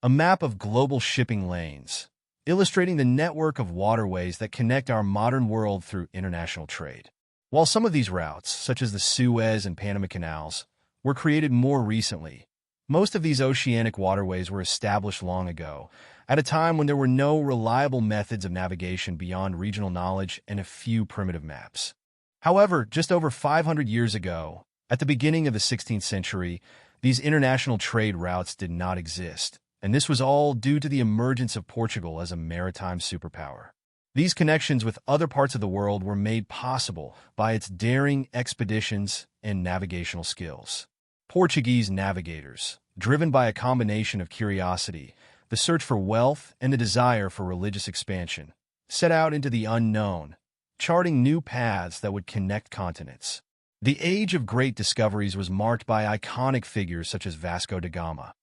a map of global shipping lanes, illustrating the network of waterways that connect our modern world through international trade. While some of these routes, such as the Suez and Panama Canals, were created more recently, most of these oceanic waterways were established long ago, at a time when there were no reliable methods of navigation beyond regional knowledge and a few primitive maps. However, just over 500 years ago, at the beginning of the 16th century, these international trade routes did not exist, and this was all due to the emergence of Portugal as a maritime superpower. These connections with other parts of the world were made possible by its daring expeditions and navigational skills. Portuguese navigators, driven by a combination of curiosity, the search for wealth, and the desire for religious expansion, set out into the unknown, charting new paths that would connect continents. The age of great discoveries was marked by iconic figures such as Vasco da Gama,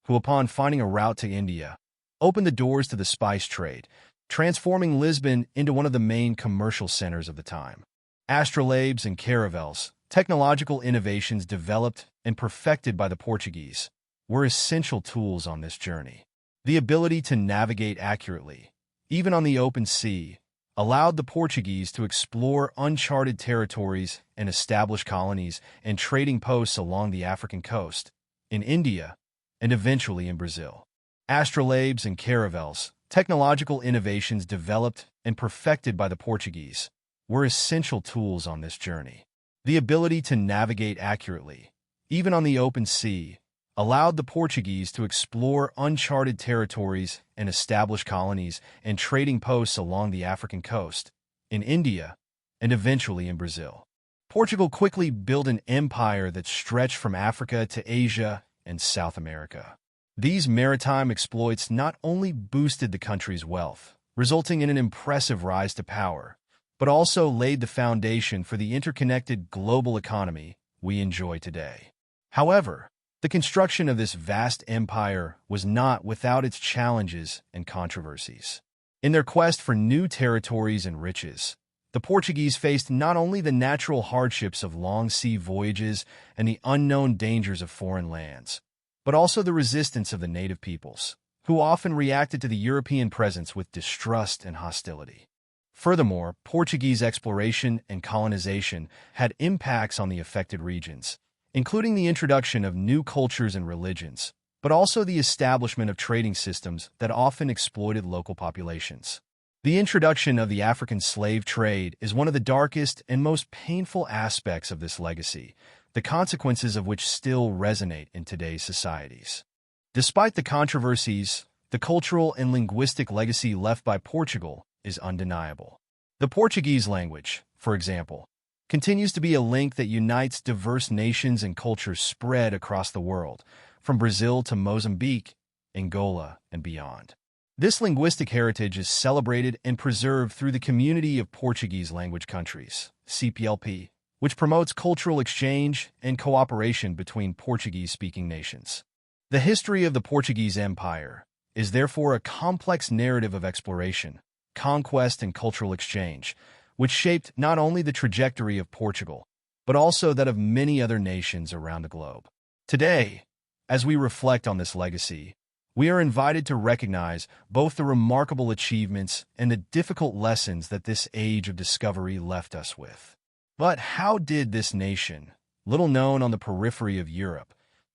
who, upon finding a route to India, opened the doors to the spice trade, transforming Lisbon into one of the main commercial centers of the time. Astrolabes and caravels, technological innovations developed and perfected by the Portuguese, were essential tools on this journey. The ability to navigate accurately, even on the open sea, allowed the Portuguese to explore uncharted territories and establish colonies and trading posts along the African coast, in India, and eventually in Brazil. Astrolabes and caravels, technological innovations developed and perfected by the Portuguese, were essential tools on this journey. The ability to navigate accurately, even on the open sea, allowed the Portuguese to explore uncharted territories and establish colonies and trading posts along the African coast, in India, and eventually in Brazil. Portugal quickly built an empire that stretched from Africa to Asia and South America. These maritime exploits not only boosted the country's wealth, resulting in an impressive rise to power, but also laid the foundation for the interconnected global economy we enjoy today. However, the construction of this vast empire was not without its challenges and controversies. In their quest for new territories and riches, the Portuguese faced not only the natural hardships of long sea voyages and the unknown dangers of foreign lands, but also the resistance of the native peoples, who often reacted to the European presence with distrust and hostility. Furthermore, Portuguese exploration and colonization had impacts on the affected regions, including the introduction of new cultures and religions, but also the establishment of trading systems that often exploited local populations. The introduction of the African slave trade is one of the darkest and most painful aspects of this legacy, the consequences of which still resonate in today's societies. Despite the controversies, the cultural and linguistic legacy left by Portugal is undeniable. The Portuguese language, for example, continues to be a link that unites diverse nations and cultures spread across the world, from Brazil to Mozambique, Angola, and beyond. This linguistic heritage is celebrated and preserved through the Community of Portuguese Language Countries, CPLP, which promotes cultural exchange and cooperation between Portuguese-speaking nations. The history of the Portuguese Empire is therefore a complex narrative of exploration, conquest, and cultural exchange, which shaped not only the trajectory of Portugal, but also that of many other nations around the globe. Today, as we reflect on this legacy, we are invited to recognize both the remarkable achievements and the difficult lessons that this age of discovery left us with. But how did this nation, little known on the periphery of Europe,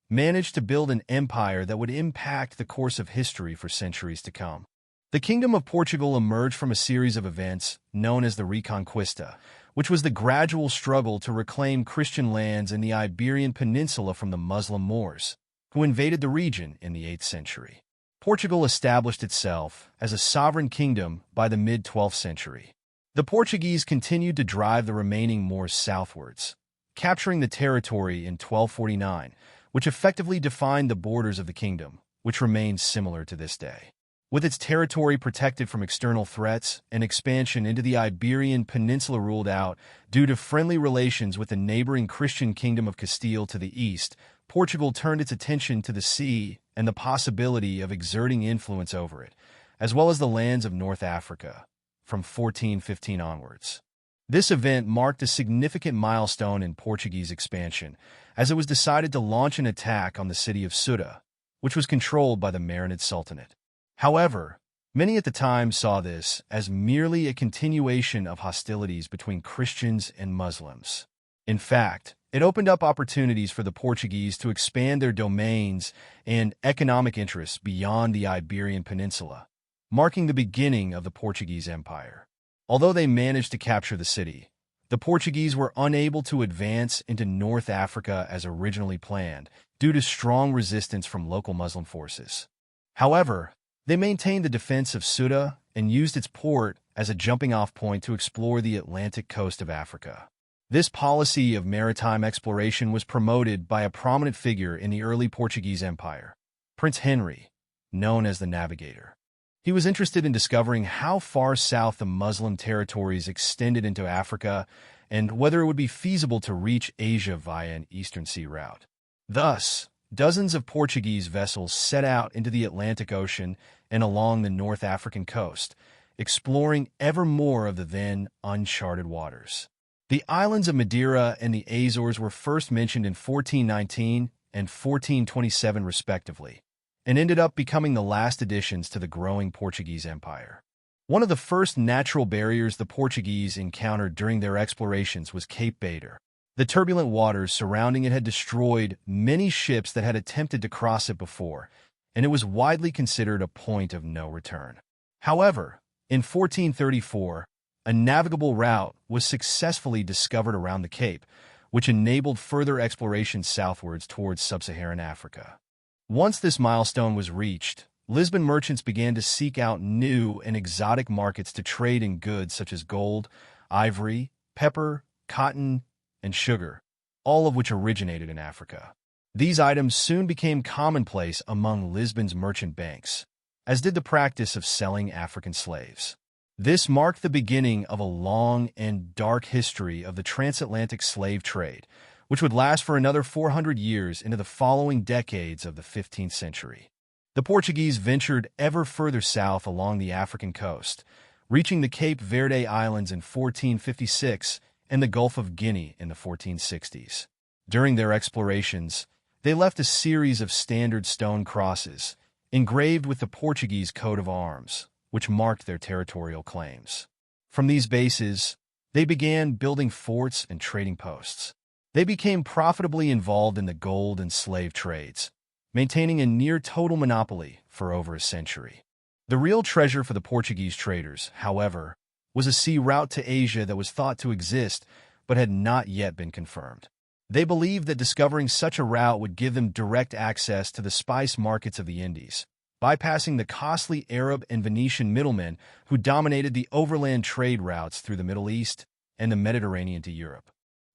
manage to build an empire that would impact the course of history for centuries to come? The Kingdom of Portugal emerged from a series of events known as the Reconquista, which was the gradual struggle to reclaim Christian lands in the Iberian Peninsula from the Muslim Moors, who invaded the region in the 8th century. Portugal established itself as a sovereign kingdom by the mid-12th century. The Portuguese continued to drive the remaining Moors southwards, capturing the territory in 1249, which effectively defined the borders of the kingdom, which remains similar to this day. With its territory protected from external threats and expansion into the Iberian Peninsula ruled out due to friendly relations with the neighboring Christian kingdom of Castile to the east, Portugal turned its attention to the sea and the possibility of exerting influence over it, as well as the lands of North Africa, from 1415 onwards. This event marked a significant milestone in Portuguese expansion, as it was decided to launch an attack on the city of Ceuta, which was controlled by the Marinid Sultanate. However, many at the time saw this as merely a continuation of hostilities between Christians and Muslims. In fact, it opened up opportunities for the Portuguese to expand their domains and economic interests beyond the Iberian Peninsula, marking the beginning of the Portuguese Empire. Although they managed to capture the city, the Portuguese were unable to advance into North Africa as originally planned due to strong resistance from local Muslim forces. However, they maintained the defense of Ceuta and used its port as a jumping-off point to explore the Atlantic coast of Africa. This policy of maritime exploration was promoted by a prominent figure in the early Portuguese Empire, Prince Henry, known as the Navigator. He was interested in discovering how far south the Muslim territories extended into Africa and whether it would be feasible to reach Asia via an eastern sea route. Thus, dozens of Portuguese vessels set out into the Atlantic Ocean and along the North African coast, exploring ever more of the then uncharted waters. The islands of Madeira and the Azores were first mentioned in 1419 and 1427 respectively, and ended up becoming the last additions to the growing Portuguese Empire. One of the first natural barriers the Portuguese encountered during their explorations was Cape Bader. The turbulent waters surrounding it had destroyed many ships that had attempted to cross it before, and it was widely considered a point of no return. However, in 1434, a navigable route was successfully discovered around the Cape, which enabled further exploration southwards towards sub-Saharan Africa. Once this milestone was reached, Lisbon merchants began to seek out new and exotic markets to trade in goods such as gold, ivory, pepper, cotton, and sugar, all of which originated in Africa. These items soon became commonplace among Lisbon's merchant banks, as did the practice of selling African slaves. This marked the beginning of a long and dark history of the transatlantic slave trade, which would last for another 400 years into the following decades of the 15th century. The Portuguese ventured ever further south along the African coast, reaching the Cape Verde Islands in 1456 and the Gulf of Guinea in the 1460s. During their explorations, they left a series of standard stone crosses, engraved with the Portuguese coat of arms, which marked their territorial claims. From these bases, they began building forts and trading posts. They became profitably involved in the gold and slave trades, maintaining a near-total monopoly for over a century. The real treasure for the Portuguese traders, however, was a sea route to Asia that was thought to exist but had not yet been confirmed. They believed that discovering such a route would give them direct access to the spice markets of the Indies, bypassing the costly Arab and Venetian middlemen who dominated the overland trade routes through the Middle East and the Mediterranean to Europe.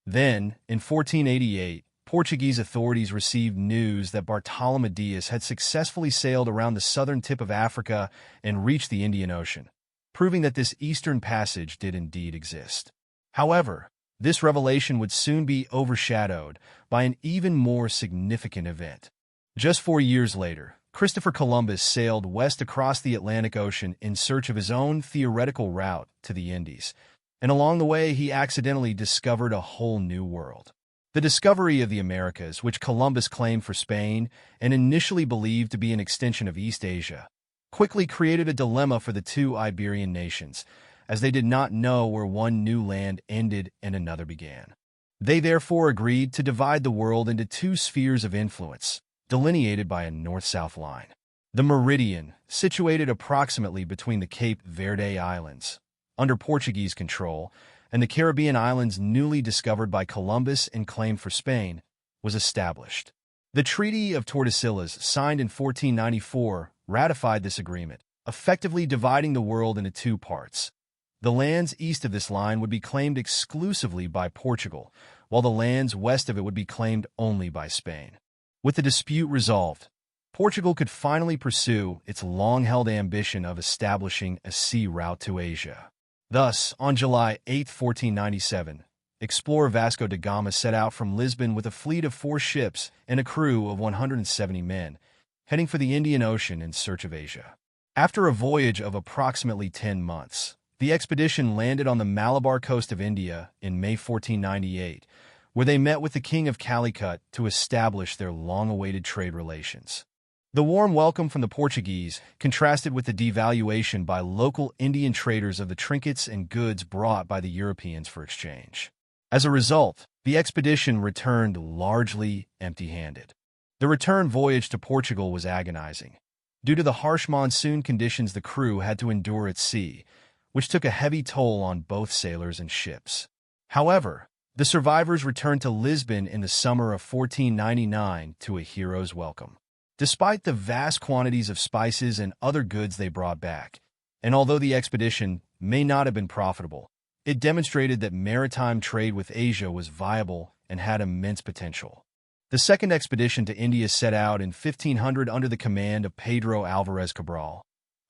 Then, in 1488, Portuguese authorities received news that Bartolomé Dias had successfully sailed around the southern tip of Africa and reached the Indian Ocean, proving that this eastern passage did indeed exist. However, this revelation would soon be overshadowed by an even more significant event. Just 4 years later, Christopher Columbus sailed west across the Atlantic Ocean in search of his own theoretical route to the Indies, and along the way he accidentally discovered a whole new world. The discovery of the Americas, which Columbus claimed for Spain and initially believed to be an extension of East Asia, quickly created a dilemma for the two Iberian nations, as they did not know where one new land ended and another began. They therefore agreed to divide the world into two spheres of influence, delineated by a north-south line. The meridian, situated approximately between the Cape Verde Islands, under Portuguese control, and the Caribbean islands newly discovered by Columbus and claimed for Spain, was established. The Treaty of Tordesillas, signed in 1494, ratified this agreement, effectively dividing the world into two parts. The lands east of this line would be claimed exclusively by Portugal, while the lands west of it would be claimed only by Spain. With the dispute resolved, Portugal could finally pursue its long-held ambition of establishing a sea route to Asia. Thus, on July 8, 1497, explorer Vasco da Gama set out from Lisbon with a fleet of 4 ships and a crew of 170 men, heading for the Indian Ocean in search of Asia. After a voyage of approximately 10 months, the expedition landed on the Malabar coast of India in May 1498, where they met with the King of Calicut to establish their long-awaited trade relations. The warm welcome from the Portuguese contrasted with the devaluation by local Indian traders of the trinkets and goods brought by the Europeans for exchange. As a result, the expedition returned largely empty-handed. The return voyage to Portugal was agonizing, due to the harsh monsoon conditions the crew had to endure at sea, which took a heavy toll on both sailors and ships. However, the survivors returned to Lisbon in the summer of 1499 to a hero's welcome. Despite the vast quantities of spices and other goods they brought back, and although the expedition may not have been profitable, it demonstrated that maritime trade with Asia was viable and had immense potential. The second expedition to India set out in 1500 under the command of Pedro Alvarez Cabral.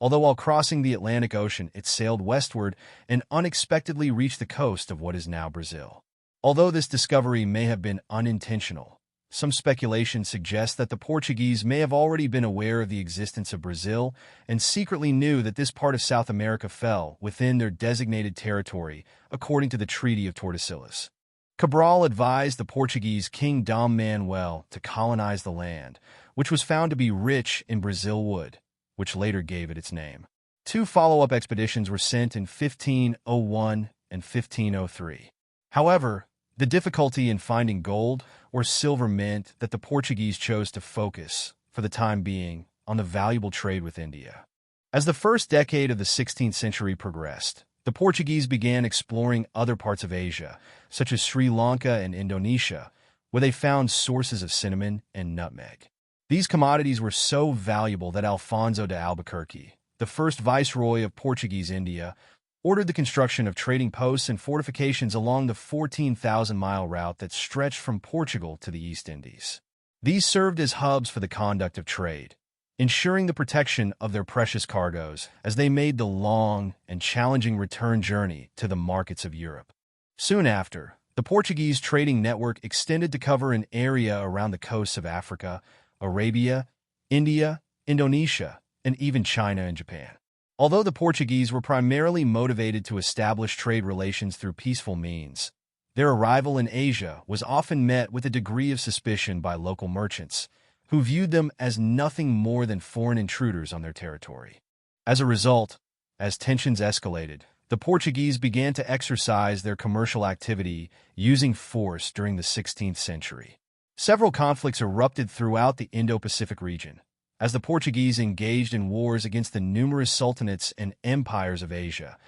Although while crossing the Atlantic Ocean, it sailed westward and unexpectedly reached the coast of what is now Brazil. Although this discovery may have been unintentional, some speculation suggests that the Portuguese may have already been aware of the existence of Brazil and secretly knew that this part of South America fell within their designated territory according to the Treaty of Tordesillas. Cabral advised the Portuguese King Dom Manuel to colonize the land, which was found to be rich in Brazil wood, which later gave it its name. Two follow-up expeditions were sent in 1501 and 1503. However, the difficulty in finding gold or silver meant that the Portuguese chose to focus, for the time being, on the valuable trade with India. As the first decade of the 16th century progressed, the Portuguese began exploring other parts of Asia, such as Sri Lanka and Indonesia, where they found sources of cinnamon and nutmeg. These commodities were so valuable that Alfonso de Albuquerque, the first viceroy of Portuguese India, ordered the construction of trading posts and fortifications along the 14,000-mile route that stretched from Portugal to the East Indies. These served as hubs for the conduct of trade, ensuring the protection of their precious cargoes as they made the long and challenging return journey to the markets of Europe. Soon after, the Portuguese trading network extended to cover an area around the coasts of Africa, Arabia, India, Indonesia, and even China and Japan. Although the Portuguese were primarily motivated to establish trade relations through peaceful means, their arrival in Asia was often met with a degree of suspicion by local merchants, who viewed them as nothing more than foreign intruders on their territory. As a result, as tensions escalated, the Portuguese began to exercise their commercial activity using force during the 16th century. Several conflicts erupted throughout the Indo-Pacific region, as the Portuguese engaged in wars against the numerous sultanates and empires of Asia,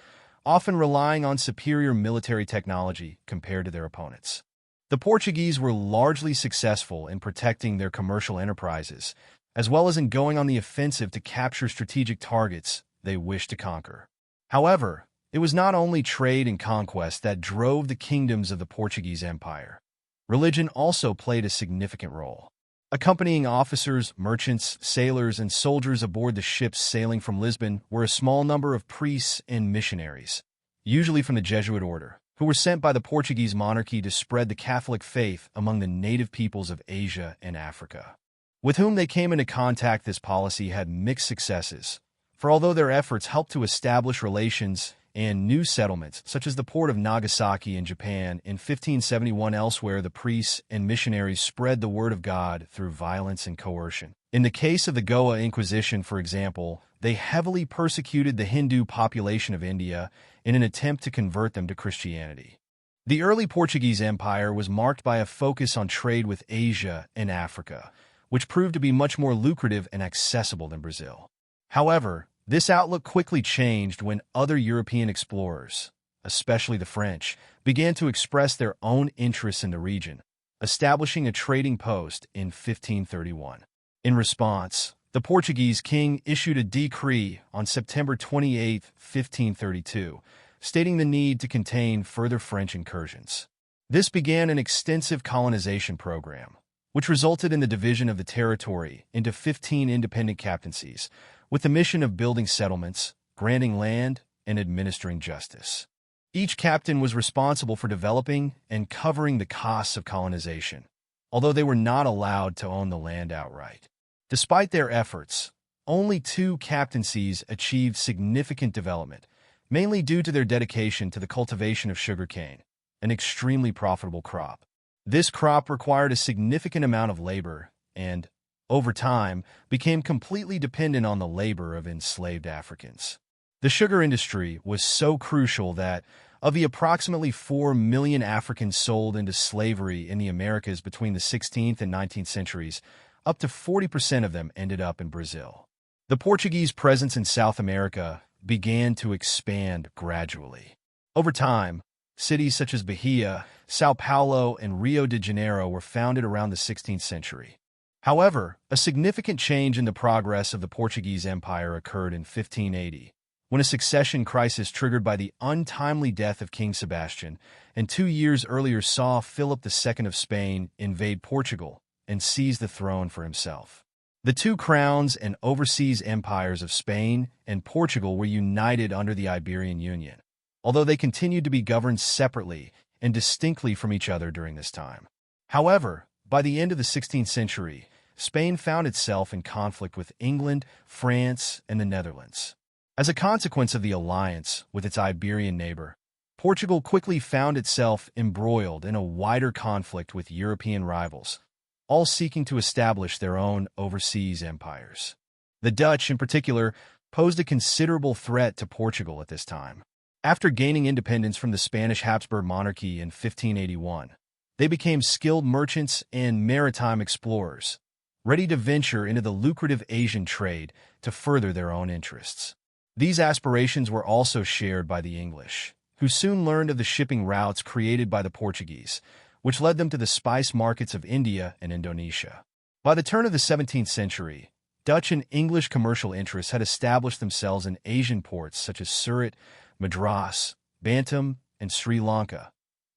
often relying on superior military technology compared to their opponents. The Portuguese were largely successful in protecting their commercial enterprises, as well as in going on the offensive to capture strategic targets they wished to conquer. However, it was not only trade and conquest that drove the kingdoms of the Portuguese Empire. Religion also played a significant role. Accompanying officers, merchants, sailors, and soldiers aboard the ships sailing from Lisbon were a small number of priests and missionaries, usually from the Jesuit order, who were sent by the Portuguese monarchy to spread the Catholic faith among the native peoples of Asia and Africa. With whom they came into contact, this policy had mixed successes, for although their efforts helped to establish relations and new settlements, such as the port of Nagasaki in Japan in 1571, elsewhere the priests and missionaries spread the word of God through violence and coercion. In the case of the Goa Inquisition, for example, they heavily persecuted the Hindu population of India in an attempt to convert them to Christianity. The early Portuguese Empire was marked by a focus on trade with Asia and Africa, which proved to be much more lucrative and accessible than Brazil. However, this outlook quickly changed when other European explorers, especially the French, began to express their own interests in the region, establishing a trading post in 1531. In response, the Portuguese king issued a decree on September 28, 1532, stating the need to contain further French incursions. This began an extensive colonization program, which resulted in the division of the territory into 15 independent captaincies, with the mission of building settlements, granting land, and administering justice. Each captain was responsible for developing and covering the costs of colonization, although they were not allowed to own the land outright. Despite their efforts, only 2 captaincies achieved significant development, mainly due to their dedication to the cultivation of sugarcane, an extremely profitable crop. This crop required a significant amount of labor and, over time, became completely dependent on the labor of enslaved Africans. The sugar industry was so crucial that, of the approximately 4 million Africans sold into slavery in the Americas between the 16th and 19th centuries, up to 40% of them ended up in Brazil. The Portuguese presence in South America began to expand gradually. Over time, cities such as Bahia, São Paulo, and Rio de Janeiro were founded around the 16th century. However, a significant change in the progress of the Portuguese Empire occurred in 1580, when a succession crisis triggered by the untimely death of King Sebastian, and 2 years earlier saw Philip II of Spain invade Portugal and seize the throne for himself. The two crowns and overseas empires of Spain and Portugal were united under the Iberian Union, although they continued to be governed separately and distinctly from each other during this time. However, by the end of the 16th century, Spain found itself in conflict with England, France, and the Netherlands. As a consequence of the alliance with its Iberian neighbor, Portugal quickly found itself embroiled in a wider conflict with European rivals, all seeking to establish their own overseas empires. The Dutch, in particular, posed a considerable threat to Portugal at this time. After gaining independence from the Spanish Habsburg monarchy in 1581, they became skilled merchants and maritime explorers, ready to venture into the lucrative Asian trade to further their own interests. These aspirations were also shared by the English, who soon learned of the shipping routes created by the Portuguese, which led them to the spice markets of India and Indonesia. By the turn of the 17th century, Dutch and English commercial interests had established themselves in Asian ports such as Surat, Madras, Bantam, and Sri Lanka,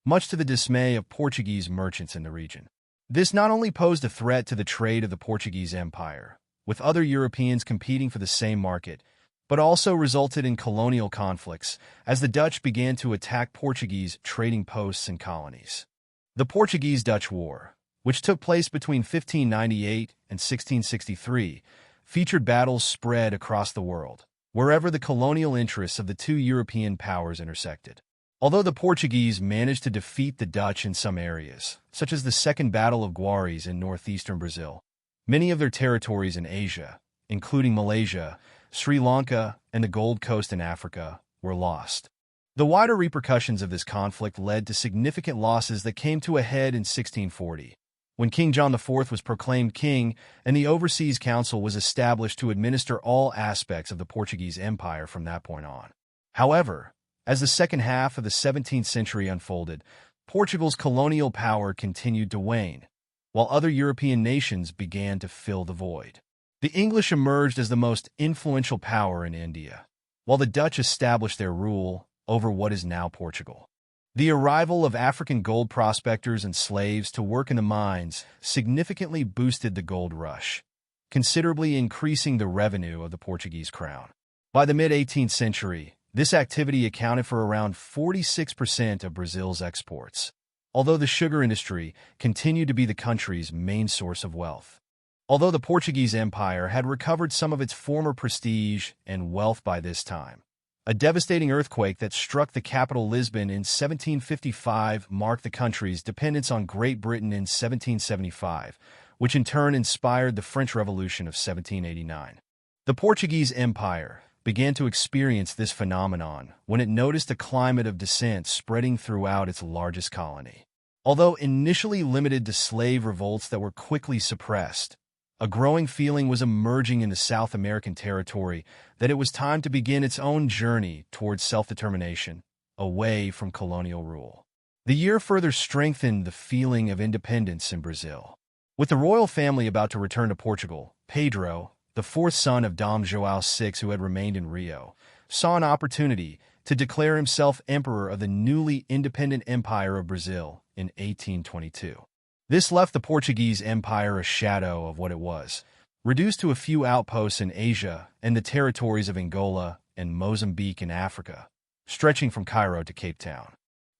much to the dismay of Portuguese merchants in the region. This not only posed a threat to the trade of the Portuguese Empire, with other Europeans competing for the same market, but also resulted in colonial conflicts as the Dutch began to attack Portuguese trading posts and colonies. The Portuguese-Dutch War, which took place between 1598 and 1663, featured battles spread across the world, wherever the colonial interests of the two European powers intersected. Although the Portuguese managed to defeat the Dutch in some areas, such as the Second Battle of Juarez in northeastern Brazil, many of their territories in Asia, including Malaysia, Sri Lanka, and the Gold Coast in Africa, were lost. The wider repercussions of this conflict led to significant losses that came to a head in 1640, when King John IV was proclaimed king and the Overseas Council was established to administer all aspects of the Portuguese Empire from that point on. However, as the second half of the 17th century unfolded, Portugal's colonial power continued to wane, while other European nations began to fill the void. The English emerged as the most influential power in India, while the Dutch established their rule over what is now Portugal. The arrival of African gold prospectors and slaves to work in the mines significantly boosted the gold rush, considerably increasing the revenue of the Portuguese crown. By the mid-18th century, this activity accounted for around 46% of Brazil's exports, although the sugar industry continued to be the country's main source of wealth. Although the Portuguese Empire had recovered some of its former prestige and wealth by this time, a devastating earthquake that struck the capital Lisbon in 1755 marked the country's dependence on Great Britain in 1775, which in turn inspired the French Revolution of 1789. The Portuguese Empire began to experience this phenomenon when it noticed a climate of dissent spreading throughout its largest colony. Although initially limited to slave revolts that were quickly suppressed, a growing feeling was emerging in the South American territory that it was time to begin its own journey towards self-determination, away from colonial rule. The year further strengthened the feeling of independence in Brazil. With the royal family about to return to Portugal, Pedro, the fourth son of Dom João VI who had remained in Rio, saw an opportunity to declare himself emperor of the newly independent Empire of Brazil in 1822. This left the Portuguese Empire a shadow of what it was, reduced to a few outposts in Asia and the territories of Angola and Mozambique in Africa, stretching from Cairo to Cape Town.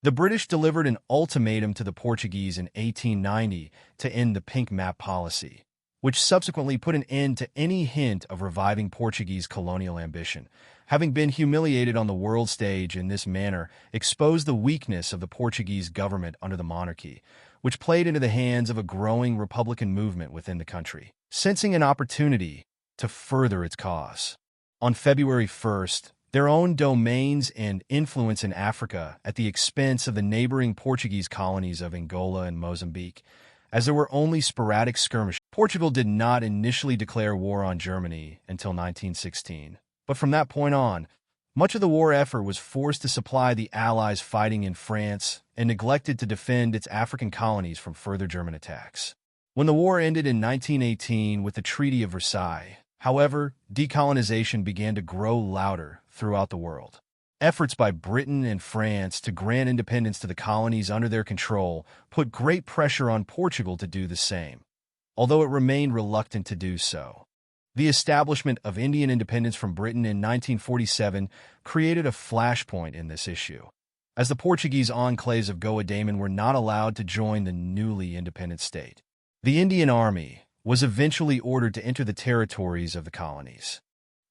The British delivered an ultimatum to the Portuguese in 1890 to end the pink map policy, which subsequently put an end to any hint of reviving Portuguese colonial ambition. Having been humiliated on the world stage in this manner exposed the weakness of the Portuguese government under the monarchy, which played into the hands of a growing republican movement within the country. sensing an opportunity to further its cause. On February 1st, their own domains and influence in Africa at the expense of the neighboring Portuguese colonies of Angola and Mozambique, as there were only sporadic skirmishes. Portugal did not initially declare war on Germany until 1916, but from that point on, much of the war effort was forced to supply the Allies fighting in France and neglected to defend its African colonies from further German attacks. When the war ended in 1918 with the Treaty of Versailles, however, decolonization began to grow louder throughout the world. Efforts by Britain and France to grant independence to the colonies under their control put great pressure on Portugal to do the same, although it remained reluctant to do so. The establishment of Indian independence from Britain in 1947 created a flashpoint in this issue, as the Portuguese enclaves of Goa Daman were not allowed to join the newly independent state. The Indian Army was eventually ordered to enter the territories of the colonies.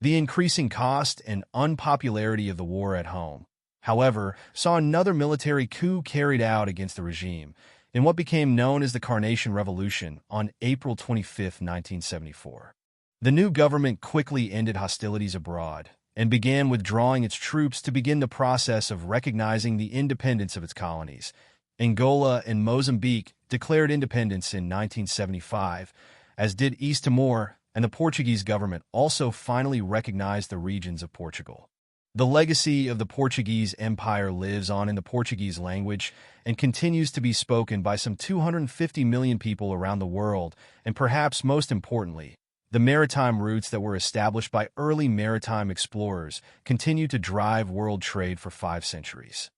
The increasing cost and unpopularity of the war at home, however, saw another military coup carried out against the regime in what became known as the Carnation Revolution on April 25, 1974. The new government quickly ended hostilities abroad and began withdrawing its troops to begin the process of recognizing the independence of its colonies. Angola and Mozambique declared independence in 1975, as did East Timor, and the Portuguese government also finally recognized the regions of Portugal. The legacy of the Portuguese Empire lives on in the Portuguese language and continues to be spoken by some 250 million people around the world, and perhaps most importantly, the maritime routes that were established by early maritime explorers continue to drive world trade for 5 centuries.